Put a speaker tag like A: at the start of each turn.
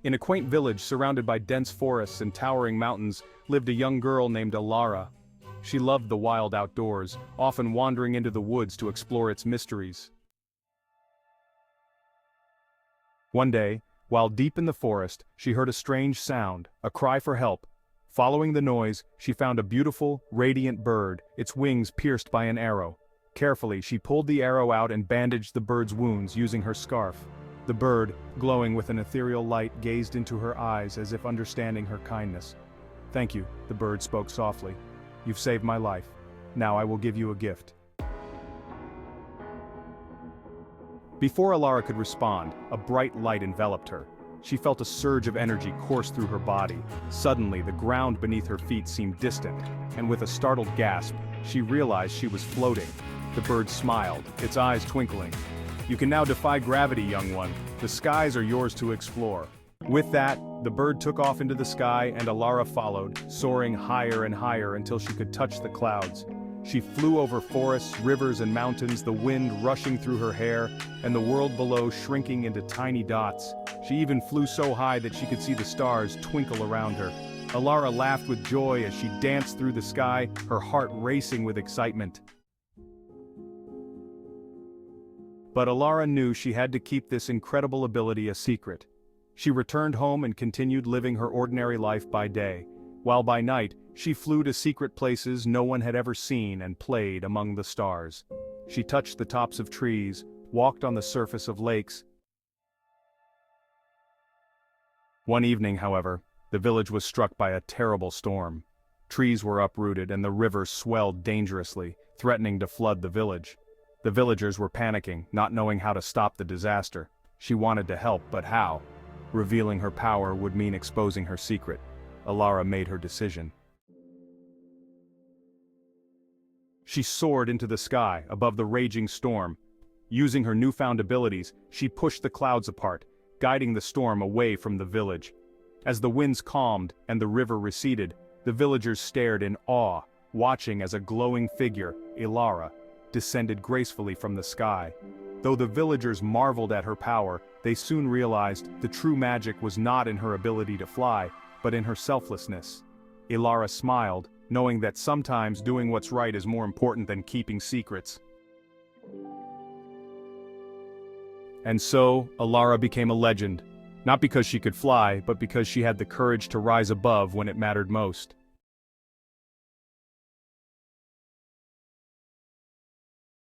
A: In a quaint village surrounded by dense forests and towering mountains lived a young girl named Elara. She loved the wild outdoors, often wandering into the woods to explore its mysteries. One day, while deep in the forest, she heard a strange sound, a cry for help. Following the noise, she found a beautiful, radiant bird, its wings pierced by an arrow. Carefully, she pulled the arrow out and bandaged the bird's wounds using her scarf. The bird, glowing with an ethereal light, gazed into her eyes as if understanding her kindness. "Thank you," the bird spoke softly. "You've saved my life. Now I will give you a gift." Before Elara could respond, a bright light enveloped her. She felt a surge of energy course through her body. Suddenly, the ground beneath her feet seemed distant, and with a startled gasp, she realized she was floating. The bird smiled, its eyes twinkling. "You can now defy gravity, young one. The skies are yours to explore." With that, the bird took off into the sky and Elara followed, soaring higher and higher until she could touch the clouds. She flew over forests, rivers and mountains, the wind rushing through her hair, and the world below shrinking into tiny dots. She even flew so high that she could see the stars twinkle around her. Elara laughed with joy as she danced through the sky, her heart racing with excitement. But Elara knew she had to keep this incredible ability a secret. She returned home and continued living her ordinary life by day, while by night, she flew to secret places no one had ever seen and played among the stars. She touched the tops of trees, walked on the surface of lakes. One evening, however, the village was struck by a terrible storm. Trees were uprooted and the river swelled dangerously, threatening to flood the village. The villagers were panicking, not knowing how to stop the disaster. She wanted to help, but how? Revealing her power would mean exposing her secret. Elara made her decision. She soared into the sky, above the raging storm. Using her newfound abilities, she pushed the clouds apart, guiding the storm away from the village. As the winds calmed and the river receded, the villagers stared in awe, watching as a glowing figure, Elara, descended gracefully from the sky. Though the villagers marveled at her power, they soon realized the true magic was not in her ability to fly, but in her selflessness. Elara smiled, knowing that sometimes doing what's right is more important than keeping secrets. And so, Elara became a legend, not because she could fly, but because she had the courage to rise above when it mattered most.